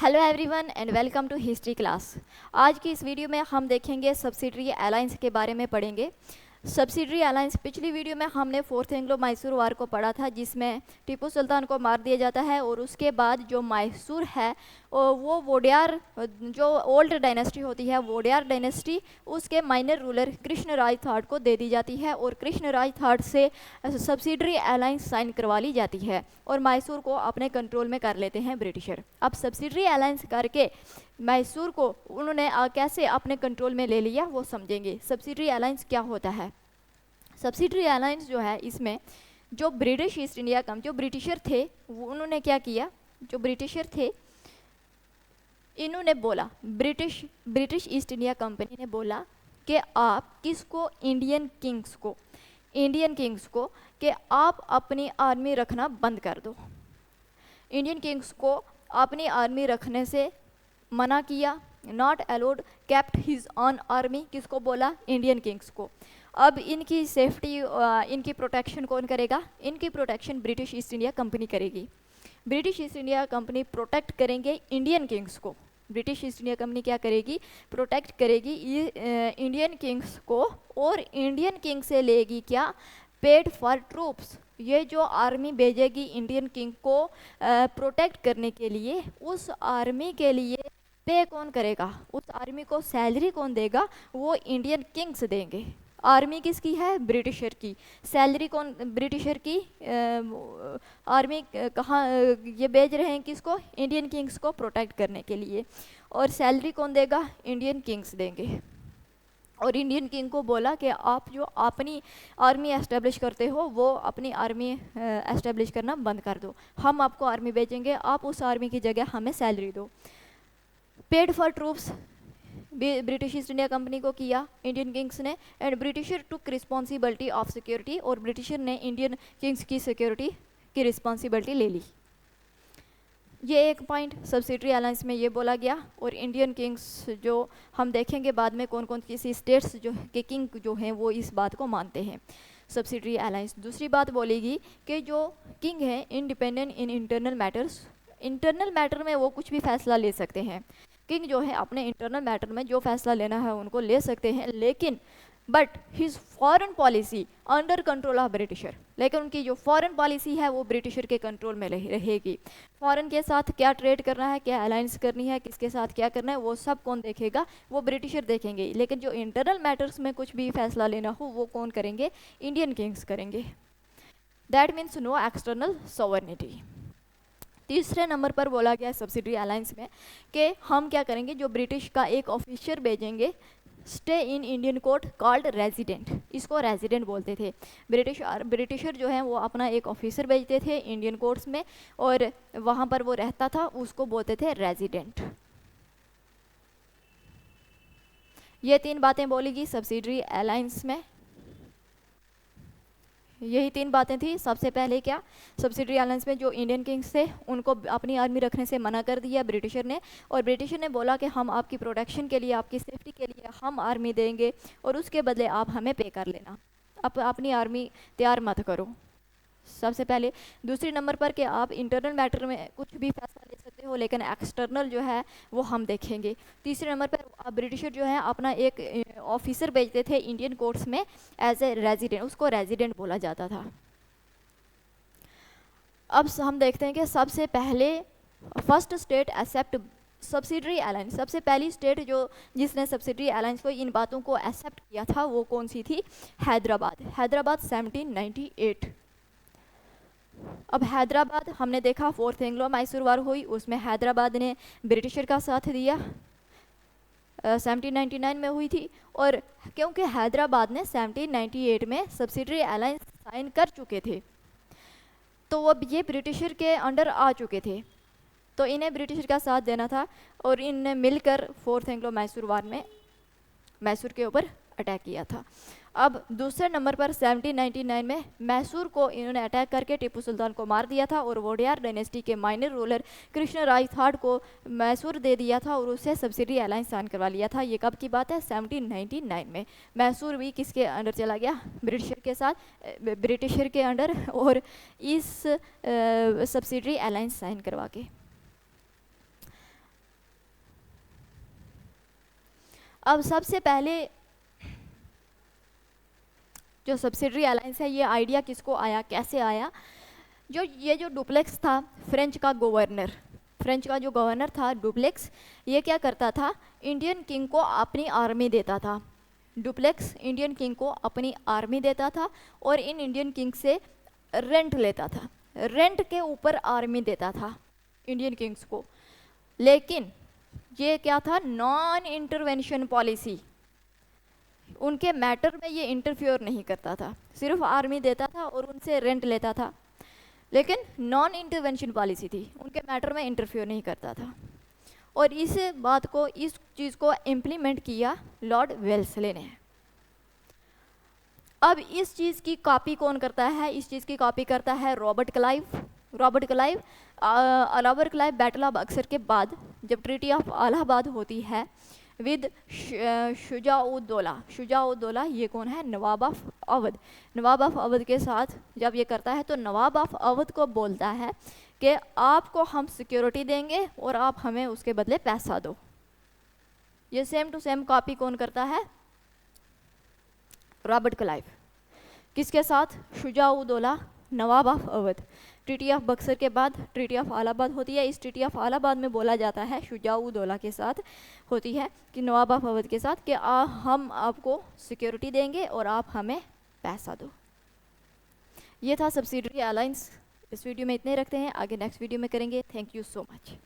Hello everyone and welcome to history class. आज की इस वीडियो में हम देखेंगे सब्सिडरी अलायंस के बारे में पढ़ेंगे। सब्सिडरी अलायंस, पिछली वीडियो में हमने फोर्थ एंग्लो मैसूर वार को पढ़ा था जिसमें टीपू सुल्तान को मार दिया जाता है और उसके बाद जो मैसूर है वो वोडियार, जो ओल्ड डायनेस्टी होती है वोडियार डायनेस्टी, उसके माइनर रूलर कृष्णराज थर्ड को दे दी जाती है और कृष्णराज थर्ड से सब्सिडरी अलायंस साइन करवा ली जाती है और मैसूर को अपने कंट्रोल में कर लेते हैं ब्रिटिशर। अब सब्सिडरी अलायंस करके मैसूर को उन्होंने कैसे अपने कंट्रोल में ले लिया वो समझेंगे। सब्सिडरी अलायंस क्या होता है? सब्सिडरी अलायंस जो है, इसमें जो ब्रिटिश ईस्ट इंडिया कंपनी, जो ब्रिटिशर थे वो उन्होंने क्या किया, जो ब्रिटिशर थे इन्होंने बोला, ब्रिटिश ईस्ट इंडिया कंपनी ने बोला कि आप किसको, इंडियन किंग्स को कि आप अपनी आर्मी रखना बंद कर दो। इंडियन किंग्स को अपनी आर्मी रखने से मना किया, not allowed, kept his on army. किसको बोला? इंडियन किंग्स को। अब इनकी सेफ्टी, इनकी प्रोटेक्शन कौन करेगा? इनकी protection British East India Company करेगी। British East India Company protect करेंगे इंडियन किंग्स को। ब्रिटिश ईस्ट इंडिया कंपनी क्या करेगी? प्रोटेक्ट करेगी इंडियन किंग्स को और इंडियन किंग से लेगी क्या? Paid for troops. ये जो आर्मी भेजेगी इंडियन किंग को प्रोटेक्ट करने के लिए, उस आर्मी के लिए पे कौन करेगा? उस आर्मी को सैलरी कौन देगा? वो इंडियन किंग्स देंगे। आर्मी किसकी है? ब्रिटिशर की। सैलरी कौन? ब्रिटिशर की। आर्मी कहाँ ये भेज रहे हैं? किसको? इंडियन किंग्स को प्रोटेक्ट करने के लिए। और सैलरी कौन देगा? इंडियन किंग्स देंगे। और इंडियन किंग को बोला कि आप जो अपनी आर्मी एस्टेब्लिश करते हो वो अपनी आर्मी एस्टेब्लिश करना बंद कर दो। हम आपको आर्मी भेजेंगे, आप उस आर्मी की जगह हमें सैलरी दो। Paid for troops British East India company को किया इंडियन किंग्स ने, and britisher took responsibility of security, और ब्रिटिशर ने इंडियन किंग्स की सिक्योरिटी की रिस्पॉन्सिबिलिटी ले ली। ये एक पॉइंट सब्सिडरी अलायंस में ये बोला गया। और इंडियन किंग्स जो हम देखेंगे बाद में कौन कौन किसी स्टेट्स जो के किंग जो हैं वो इस बात को मानते हैं, सब्सिडरी अलायंस। दूसरी बात बोलेगी कि जो किंग हैं independent in internal matters, internal matter में वो कुछ भी फैसला ले सकते हैं। किंग जो है अपने इंटरनल मैटर में जो फैसला लेना है उनको ले सकते हैं, लेकिन but his foreign policy under control of britisher. लेकिन उनकी जो फॉरेन पॉलिसी है वो ब्रिटिशर के कंट्रोल में रहेगी। फॉरेन के साथ क्या ट्रेड करना है, क्या अलायंस करनी है, किसके साथ क्या करना है, वो सब कौन देखेगा? वो ब्रिटिशर देखेंगे। लेकिन जो इंटरनल मैटर्स में कुछ भी फैसला लेना हो वो कौन करेंगे? इंडियन किंग्स करेंगे। That means no external sovereignty. तीसरे नंबर पर बोला गया सब्सिडरी अलायंस में कि हम क्या करेंगे, जो ब्रिटिश का एक ऑफिसर भेजेंगे stay in Indian court called resident. इसको रेजिडेंट बोलते थे। ब्रिटिशर जो है वो अपना एक ऑफिसर भेजते थे इंडियन कोर्ट्स में और वहाँ पर वो रहता था, उसको बोलते थे रेजिडेंट। ये तीन बातें बोलेगी सब्सिडरी अलायंस में। यही तीन बातें थी। सबसे पहले क्या, सब्सिडरी अलायंस में जो इंडियन किंग्स थे उनको अपनी आर्मी रखने से मना कर दिया ब्रिटिशर ने, और ब्रिटिशर ने बोला कि हम आपकी प्रोटेक्शन के लिए, आपकी सेफ्टी के लिए हम आर्मी देंगे और उसके बदले आप हमें पे कर लेना, आप अपनी आर्मी तैयार मत करो, सबसे पहले। दूसरे नंबर पर कि आप इंटरनल मैटर में कुछ भी फैसला ले सकते हो लेकिन एक्सटर्नल जो है वो हम देखेंगे। तीसरे नंबर पर ब्रिटिशर जो है अपना एक ऑफिसर भेजते थे इंडियन कोर्ट्स में एज ए रेजिडेंट, उसको रेजिडेंट बोला जाता था। अब हम देखते हैं कि सबसे पहले first state accept subsidiary alliance, सबसे पहली स्टेट जो जिसने सब्सिडरी अलायंस को इन बातों को एक्सेप्ट किया था वो कौन सी थी? हैदराबाद। हैदराबाद 1798। अब हैदराबाद हमने देखा फोर्थ एंग्लो मैसूर वार हुई, उसमें हैदराबाद ने ब्रिटिशर का साथ दिया, 1799 में हुई थी। और क्योंकि हैदराबाद ने 1798 में सब्सिडरी अलायंस साइन कर चुके थे तो अब ये ब्रिटिशर के अंडर आ चुके थे, तो इन्हें ब्रिटिशर का साथ देना था और इनने मिलकर फोर्थ एंग्लो मैसूर वार में मैसूर के ऊपर अटैक किया था। अब दूसरे नंबर पर 1799 में मैसूर को इन्होंने अटैक करके टीपू सुल्तान को मार दिया था और वोडियार डायनेस्टी के माइनर रूलर कृष्णराज थर्ड को मैसूर दे दिया था और उससे सब्सिडरी अलायंस साइन करवा लिया था। ये कब की बात है? 1799 में। मैसूर भी किसके अंडर चला गया? ब्रिटिशर के साथ, ब्रिटिशर के अंडर, और इस सब्सिडरी अलायंस साइन करवा के। अब सबसे पहले जो सब्सिडरी अलायंस है, ये आइडिया किसको आया, कैसे आया? जो डुप्लेक्स था, फ्रेंच का जो गवर्नर था डुप्लेक्स, ये क्या करता था, इंडियन किंग को अपनी आर्मी देता था। डुप्लेक्स इंडियन किंग को अपनी आर्मी देता था और इन इंडियन किंग से रेंट लेता था, रेंट के ऊपर आर्मी देता था इंडियन किंग्स को। लेकिन ये क्या था, नॉन इंटरवेंशन पॉलिसी, उनके मैटर में ये इंटरफियर नहीं करता था, सिर्फ आर्मी देता था और उनसे रेंट लेता था, लेकिन नॉन इंटरवेंशन पॉलिसी थी, उनके मैटर में इंटरफियर नहीं करता था। और इस चीज़ को इम्प्लीमेंट किया लॉर्ड वेल्सले ने। अब इस चीज़ की कॉपी कौन करता है? इस चीज़ की कॉपी करता है रॉबर्ट क्लाइव। अलाबर क्लाइव बैटल ऑफ बक्सर के बाद जब ट्रीटी ऑफ इलाहाबाद होती है विद शुजाउद्दौला, ये कौन है, नवाब ऑफ अवध के साथ जब ये करता है तो नवाब ऑफ अवध को बोलता है कि आपको हम सिक्योरिटी देंगे और आप हमें उसके बदले पैसा दो। ये सेम टू सेम कॉपी कौन करता है? Robert Clive. किसके साथ? Shuja-ud-Daulah, Nawab of Awadh. Treaty of Buxar के बाद ट्रीटी ऑफ इलाहाबाद होती है। इस ट्रीटी ऑफ इलाहाबाद में बोला जाता है, शुजाउद्दौला के साथ होती है कि नवाब ऑफ अवध के साथ, कि हम आपको सिक्योरिटी देंगे और आप हमें पैसा दो। ये था सब्सिडरी अलायंस। इस वीडियो में इतने रखते हैं, आगे नेक्स्ट वीडियो में करेंगे। Thank you so much.